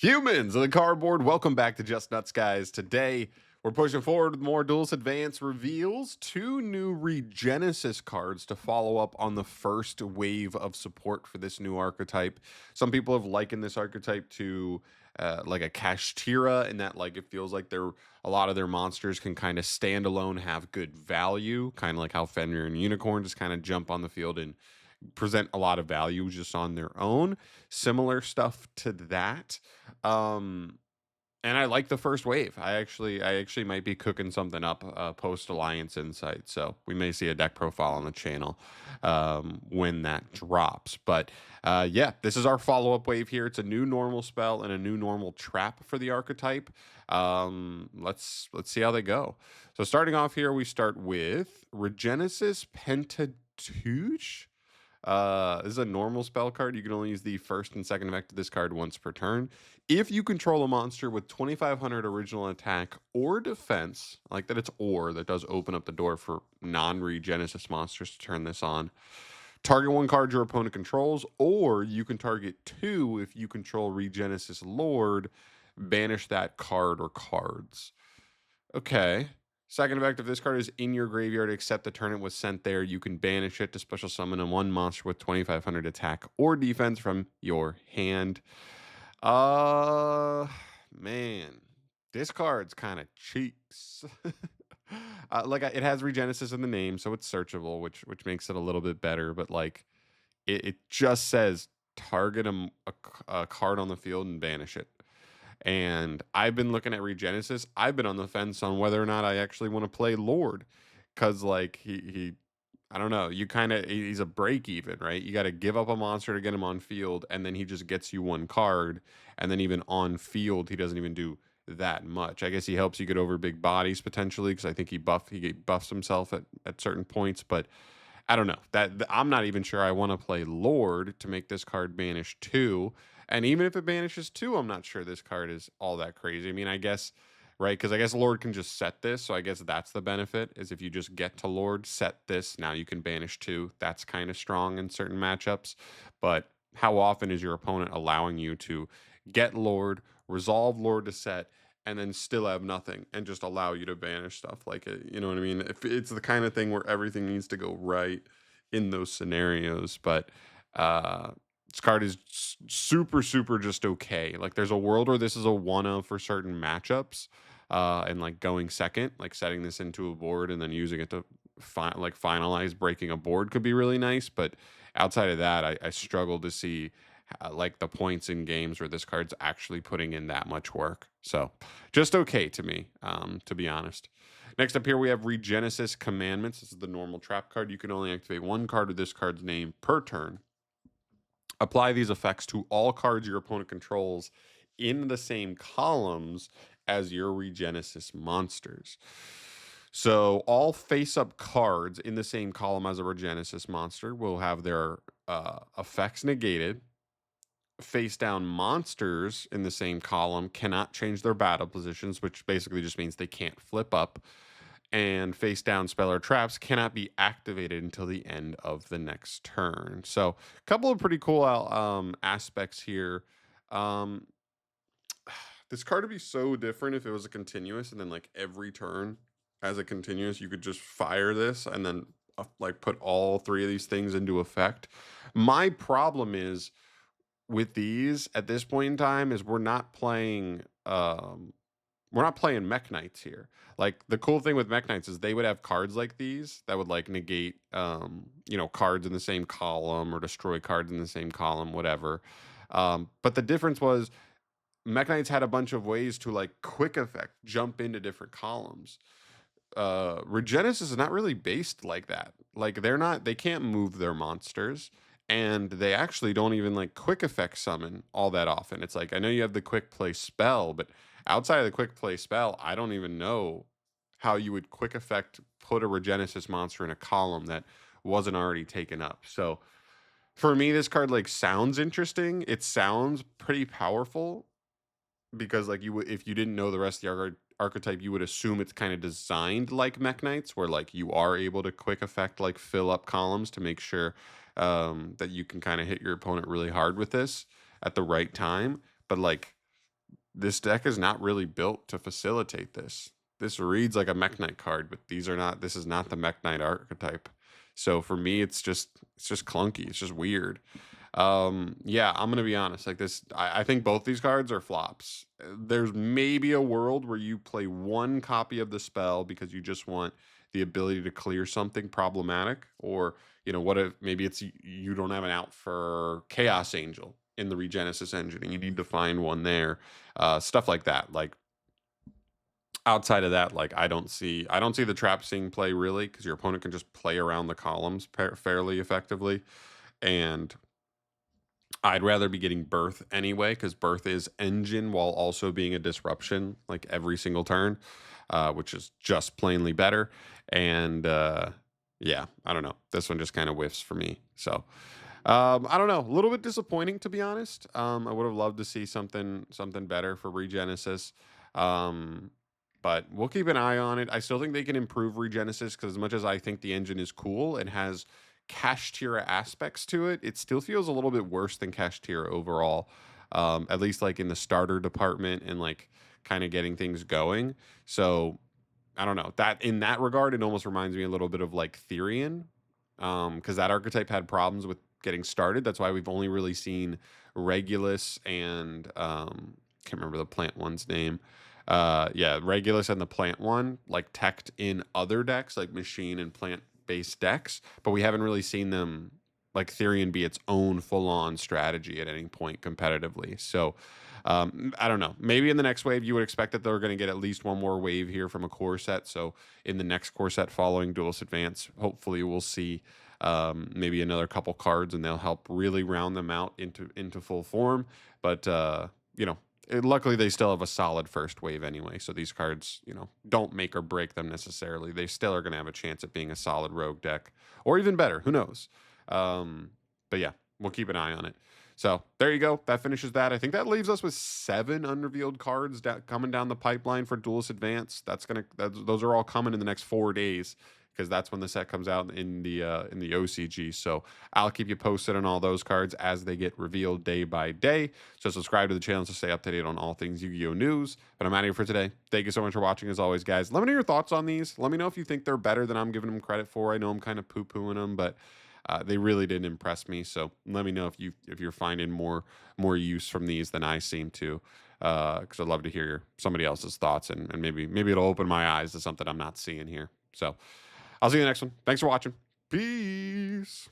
Humans of the cardboard, welcome back to Just Nuts, guys. Today, we're pushing forward with more Duelist Advance reveals, two new Regenesis cards to follow up on the first wave of support for this new archetype. Some people have likened this archetype to like a Kashtira, in that like it feels like a lot of their monsters can kind of stand alone, have good value, kind of like how Fenrir and Unicorn just kind of jump on the field and present a lot of value just on their own. Similar stuff to that. Um, and I like the first wave. I actually might be cooking something up post Alliance Insight, so we may see a deck profile on the channel when that drops. But yeah, this is our follow up wave here. It's a new normal spell and a new normal trap for the archetype. Let's see how they go. So starting off here, we start with Regenesis Pentateuch. This is a normal spell card. You can only use the first and second effect of this card once per turn. If you control a monster with 2,500 original attack or defense, I like that it's or, that does open up the door for non-Regenesis monsters to turn this on. Target one card your opponent controls, or you can target two if you control Regenesis Lord. Banish that card or cards. Okay. Second effect, if this card is in your graveyard, except the turn it was sent there, you can banish it to special summon a one monster with 2,500 attack or defense from your hand. Man, this card's kind of cheeks. It has Regenesis in the name, so it's searchable, which makes it a little bit better. But like, it just says target a card on the field and banish it. And I've been looking at Regenesis. I've been on the fence on whether or not I actually want to play Lord, because like he I don't know. He's a break even, right? You got to give up a monster to get him on field, and then he just gets you one card, and then even on field he doesn't even do that much. I guess he helps you get over big bodies potentially, because I think he buffs himself at certain points, but I don't know. I'm not even sure I want to play Lord to make this card banish two. And even if it banishes two, I'm not sure this card is all that crazy. I mean, I guess, right? Because I guess Lord can just set this. So I guess that's the benefit, is if you just get to Lord, set this, now you can banish two. That's kind of strong in certain matchups. But how often is your opponent allowing you to get Lord, resolve Lord to set, and then still have nothing and just allow you to banish stuff like it? You know what I mean? If it's the kind of thing where everything needs to go right in those scenarios. But this card is super, super just okay. Like, there's a world where this is a one of for certain matchups, and like going second, like setting this into a board and then using it to finalize breaking a board could be really nice. But outside of that, I struggle to see like the points in games where this card's actually putting in that much work. So just okay to me, to be honest. Next up here, we have Regenesis Commandments. This is the normal trap card. You can only activate one card with this card's name per turn. Apply these effects to all cards your opponent controls in the same columns as your Regenesis monsters. So all face-up cards in the same column as a Regenesis monster will have their effects negated. Face-down monsters in the same column cannot change their battle positions, which basically just means they can't flip up. And face-down spell or traps cannot be activated until the end of the next turn. So a couple of pretty cool aspects here. This card would be so different if it was a continuous, and then like every turn as a continuous, you could just fire this and then like put all three of these things into effect. My problem is with these at this point in time is we're not playing Mech Knights here. Like, the cool thing with Mech Knights is they would have cards like these that would like negate cards in the same column or destroy cards in the same column, whatever. But the difference was Mech Knights had a bunch of ways to like quick effect jump into different columns. Regenesis is not really based like that. Like, they can't move their monsters, and they actually don't even like quick effect summon all that often. It's like, I know you have the quick play spell, but outside of the quick play spell, I don't even know how you would quick effect put a Regenesis monster in a column that wasn't already taken up. So for me, this card like sounds interesting. It sounds pretty powerful, because like if you didn't know the rest of the archetype, you would assume it's kind of designed like Mech Knights, where like you are able to quick effect like fill up columns to make sure that you can kind of hit your opponent really hard with this at the right time. But like, this deck is not really built to facilitate this. This reads like a Mech Knight card, but these are not. This is not the Mech Knight archetype. So for me, it's just clunky. It's just weird. Yeah, I'm gonna be honest. Like this, I think both these cards are flops. There's maybe a world where you play one copy of the spell because you just want the ability to clear something problematic, or what if maybe it's you don't have an out for Chaos Angel in the Regenesis engine and you need to find one there, stuff like that. Like outside of that, like I don't see the trap seeing play really, because your opponent can just play around the columns fairly effectively, and I'd rather be getting Birth anyway, because Birth is engine while also being a disruption like every single turn, which is just plainly better. And yeah, I don't know. This one just kind of whiffs for me. So I don't know. A little bit disappointing, to be honest. I would have loved to see something better for Regenesis. Um, but we'll keep an eye on it. I still think they can improve Regenesis, because as much as I think the engine is cool and has Kashtira aspects to it, it still feels a little bit worse than Kashtira overall. At least like in the starter department and like kind of getting things going. So I don't know. That in that regard, it almost reminds me a little bit of like Therian, because that archetype had problems with getting started. That's why we've only really seen Regulus and can't remember the plant one's name. Yeah, Regulus and the plant one like teched in other decks like machine and plant based decks, but we haven't really seen them like Therian be its own full on strategy at any point competitively. So I don't know. Maybe in the next wave, you would expect that they're going to get at least one more wave here from a core set. So in the next core set following Duelist Advance, hopefully we'll see maybe another couple cards, and they'll help really round them out into full form. But luckily they still have a solid first wave anyway. So these cards, don't make or break them necessarily. They still are going to have a chance at being a solid rogue deck, or even better. Who knows? But yeah, we'll keep an eye on it. So there you go. That finishes that. I think that leaves us with 7 unrevealed cards coming down the pipeline for Duelist Advance. Those are all coming in the next 4 days, because that's when the set comes out in the OCG. So I'll keep you posted on all those cards as they get revealed day by day. So subscribe to the channel to stay up to date on all things Yu-Gi-Oh news. But I'm out of here for today. Thank you so much for watching, as always, guys. Let me know your thoughts on these. Let me know if you think they're better than I'm giving them credit for. I know I'm kind of poo-pooing them, but they really didn't impress me. So let me know if you're finding more use from these than I seem to, because I'd love to hear somebody else's thoughts, and maybe it'll open my eyes to something I'm not seeing here. So I'll see you in the next one. Thanks for watching. Peace.